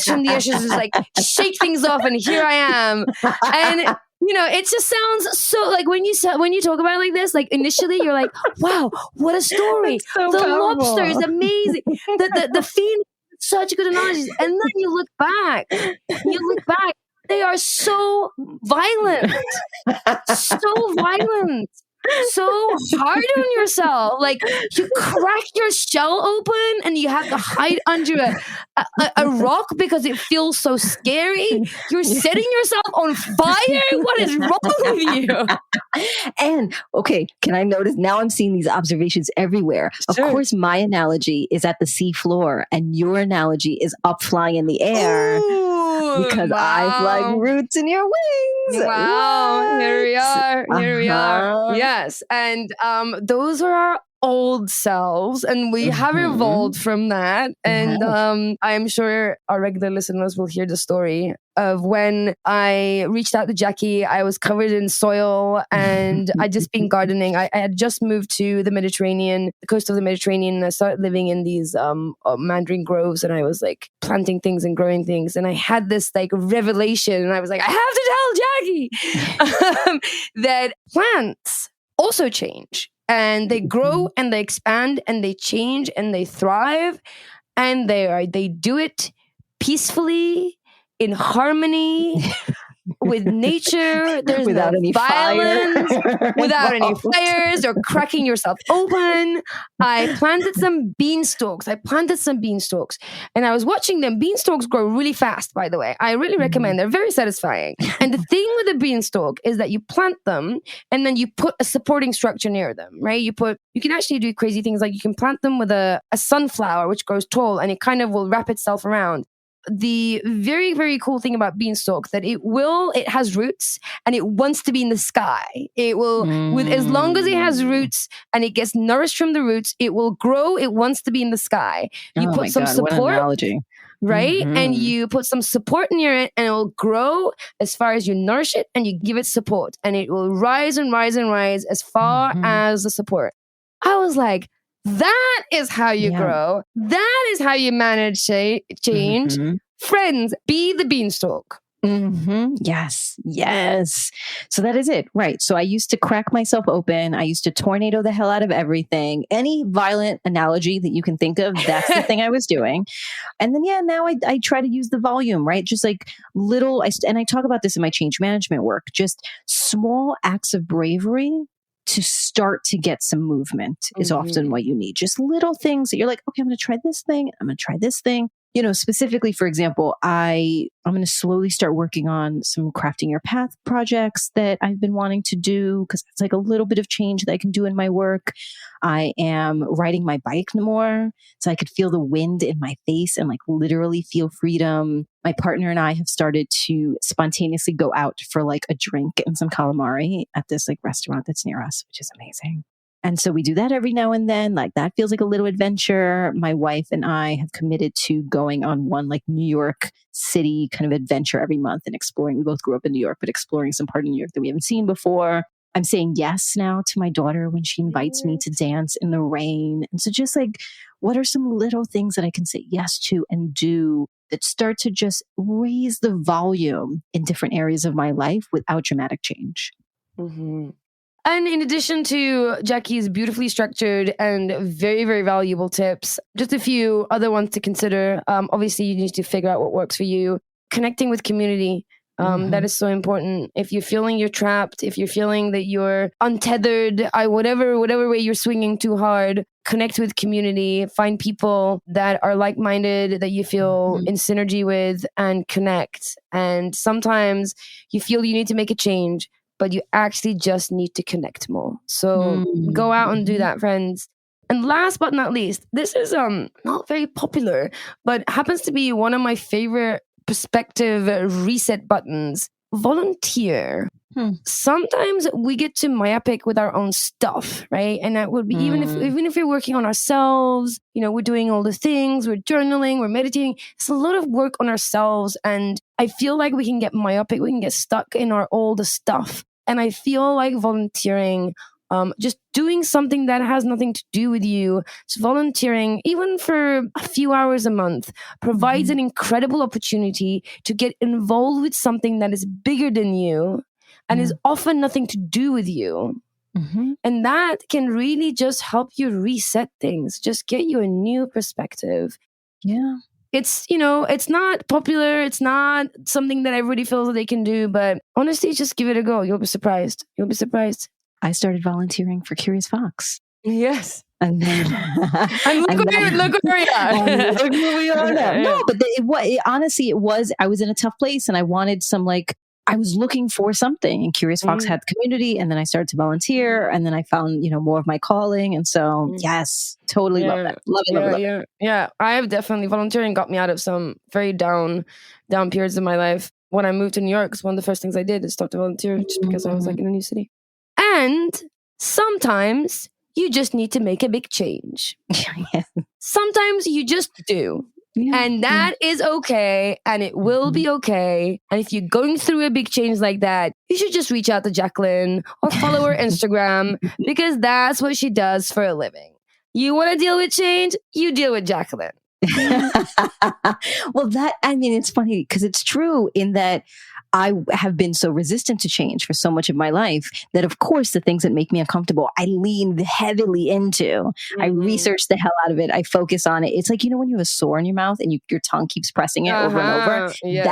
from the ashes, and just like shake things off, and here I am. And it just sounds so like when you talk about it like this, like initially you're like, wow, what a story. So the powerful. Lobster is amazing. The phoenix, such good analogies. And then you look back. They are so violent, so hard on yourself. Like you crack your shell open and you have to hide under a rock because it feels so scary. You're setting yourself on fire. What is wrong with you? And okay, can I notice now? I'm seeing these observations everywhere. Sure. Of course, my analogy is at the sea floor, and your analogy is up flying in the air. Ooh, because wow. I fly roots in your wings. Wow, here we are. Yes, and those are our old selves, and we have evolved from that. And I'm sure our regular listeners will hear the story of when I reached out to Jackie. I was covered in soil, and I'd just been gardening. I had just moved to the Mediterranean, the coast of the Mediterranean, and I started living in these mandarin groves, and I was like planting things and growing things. And I had this like revelation, and I was like, I have to tell Jackie that plants also change. And they grow and they expand and they change and they thrive, and they do it peacefully, in harmony with nature. There's without any violence, fire. without any fires or cracking yourself open. I planted some beanstalks, and I was watching them. Beanstalks grow really fast, by the way. I really recommend. They're very satisfying. And the thing with a beanstalk is that you plant them and then you put a supporting structure near them, right? You can actually do crazy things, like you can plant them with a sunflower, which grows tall, and it kind of will wrap itself around. The very, very cool thing about beanstalk that it has roots and it wants to be in the sky. It will, with as long as it has roots and it gets nourished from the roots, it will grow. It wants to be in the sky. You put some support, what an analogy. right? And you put some support near it, and it will grow as far as you nourish it and you give it support, and it will rise and rise and rise as far as the support. I was like, that is how you grow. That is how you manage change. Friends, be the beanstalk. Yes. Yes. So that is it. Right. So I used to crack myself open. I used to tornado the hell out of everything. Any violent analogy that you can think of, that's the thing I was doing. And then, now I try to use the volume, right? Just like and I talk about this in my change management work, just small acts of bravery to start to get some movement is often what you need. Just little things that you're like, okay, I'm going to try this thing. I'm going to try this thing. Specifically, for example, I'm going to slowly start working on some crafting your path projects that I've been wanting to do because it's like a little bit of change that I can do in my work. I am riding my bike more so I could feel the wind in my face and like literally feel freedom. My partner and I have started to spontaneously go out for like a drink and some calamari at this like restaurant that's near us, which is amazing. And so we do that every now and then. Like that feels like a little adventure. My wife and I have committed to going on one like New York City kind of adventure every month and exploring. We both grew up in New York, but exploring some part of New York that we haven't seen before. I'm saying yes now to my daughter when she invites me to dance in the rain. And so just like, what are some little things that I can say yes to and do that start to just raise the volume in different areas of my life without dramatic change? And in addition to Jackie's beautifully structured and very, very valuable tips, just a few other ones to consider. Obviously, you need to figure out what works for you. Connecting with community. That is so important. If you're feeling you're trapped, if you're feeling that you're untethered, whatever way you're swinging too hard, connect with community. Find people that are like-minded, that you feel in synergy with, and connect. And sometimes you feel you need to make a change, but you actually just need to connect more. So go out and do that, friends. And last but not least, this is not very popular, but happens to be one of my favorite perspective reset buttons. Volunteer. Sometimes we get too myopic with our own stuff, right? And that would be even if we're working on ourselves, we're doing all the things, we're journaling, we're meditating. It's a lot of work on ourselves, and I feel like we can get myopic, we can get stuck in our old stuff. And I feel like volunteering, just doing something that has nothing to do with you, so volunteering, even for a few hours a month, provides an incredible opportunity to get involved with something that is bigger than you and is often nothing to do with you. And that can really just help you reset things, just get you a new perspective. Yeah. It's, it's not popular. It's not something that everybody feels that they can do. But honestly, just give it a go. You'll be surprised. I started volunteering for Curious Fox. Yes. And then, and look where we are. Look where we are now. No, but honestly, I was in a tough place and I wanted some I was looking for something, and Curious Fox had the community, and then I started to volunteer, and then I found, more of my calling. And so, yes, totally love that. Love it. Yeah. I have definitely, volunteering got me out of some very down periods of my life. When I moved to New York, one of the first things I did is start to volunteer just because I was in a new city. And sometimes you just need to make a big change. Sometimes you just do. And that is okay, and it will be okay. And if you're going through a big change like that, you should just reach out to Jacqueline or follow her Instagram, because that's what she does for a living. You want to deal with change? You deal with Jacqueline. Well, it's funny because it's true in that I have been so resistant to change for so much of my life that, of course, the things that make me uncomfortable, I lean heavily into. I research the hell out of it. I focus on it. It's like, when you have a sore in your mouth and your tongue keeps pressing it over and over. Yes.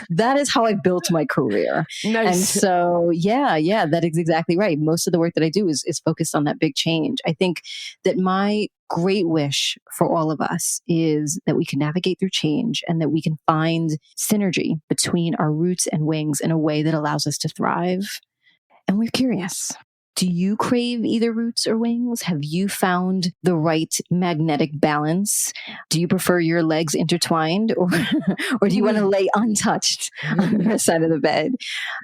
That is how I built my career. Nice. And so, that is exactly right. Most of the work that I do is focused on that big change. I think that my great wish for all of us is that we can navigate through change and that we can find synergy between our roots and wings in a way that allows us to thrive. And we're curious. Do you crave either roots or wings? Have you found the right magnetic balance? Do you prefer your legs intertwined or do you want to lay untouched on your side of the bed?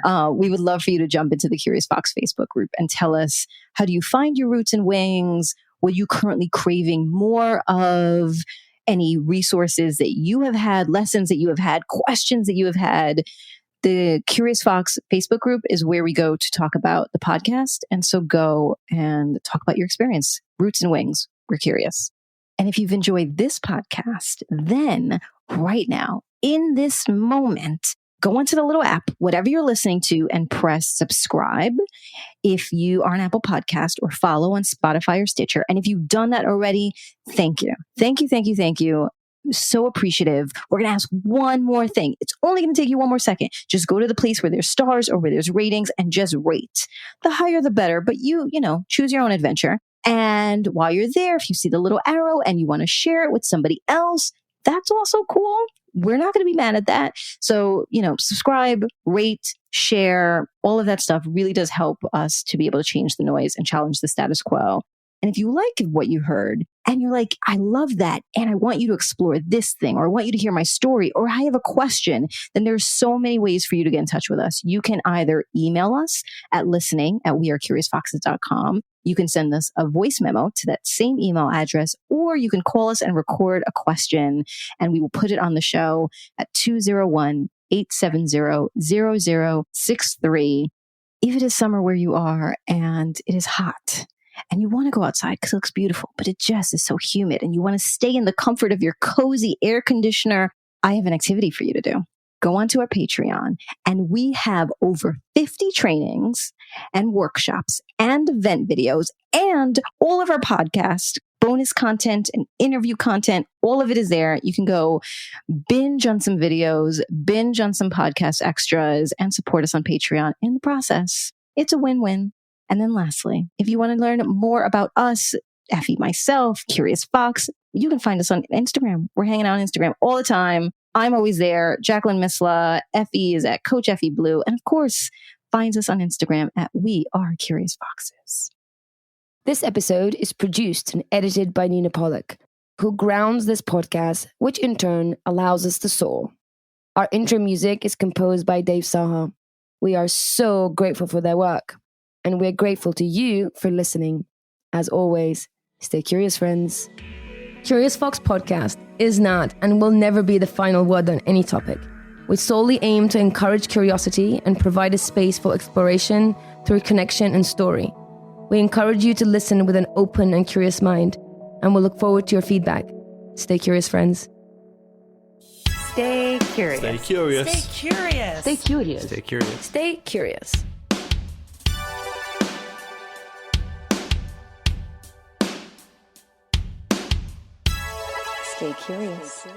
We would love for you to jump into the Curious Fox Facebook group and tell us, how do you find your roots and wings? What are you currently craving more of? Any resources that you have had, lessons that you have had, questions that you have had? The Curious Fox Facebook group is where we go to talk about the podcast. And so go and talk about your experience. Roots and wings. We're curious. And if you've enjoyed this podcast, then right now, in this moment, go onto the little app, whatever you're listening to, and press subscribe if you are an Apple Podcast, or follow on Spotify or Stitcher. And if you've done that already, thank you. Thank you, thank you, thank you. So appreciative. We're going to ask one more thing. It's only going to take you one more second. Just go to the place where there's stars or where there's ratings and just rate. The higher, the better. But you know, choose your own adventure. And while you're there, if you see the little arrow and you want to share it with somebody else, that's also cool. We're not going to be mad at that. So, subscribe, rate, share, all of that stuff really does help us to be able to change the noise and challenge the status quo. And if you like what you heard and you're like, I love that, and I want you to explore this thing, or I want you to hear my story, or I have a question, then there's so many ways for you to get in touch with us. You can either email us at listening@wearecuriousfoxes.com. You can send us a voice memo to that same email address, or you can call us and record a question, and we will put it on the show at 201-870-0063. If it is summer where you are and it is hot, and you want to go outside because it looks beautiful, but it just is so humid, and you want to stay in the comfort of your cozy air conditioner, I have an activity for you to do. Go onto our Patreon, and we have over 50 trainings and workshops and event videos and all of our podcast, bonus content and interview content. All of it is there. You can go binge on some videos, binge on some podcast extras, and support us on Patreon in the process. It's a win-win. And then lastly, if you want to learn more about us, Effy, myself, Curious Fox, you can find us on Instagram. We're hanging out on Instagram all the time. I'm always there. Jacqueline Misla. Effy is at Coach Effy Blue. And of course, finds us on Instagram at We Are Curious Foxes. This episode is produced and edited by Nina Pollock, who grounds this podcast, which in turn allows us to soar. Our intro music is composed by Dave Saha. We are so grateful for their work. And we're grateful to you for listening. As always, stay curious, friends. Curious Fox Podcast is not and will never be the final word on any topic. We solely aim to encourage curiosity and provide a space for exploration through connection and story. We encourage you to listen with an open and curious mind, and we'll look forward to your feedback. Stay curious, friends. Stay curious. Stay curious. Stay curious. Stay curious. Stay curious. Stay curious. Stay curious.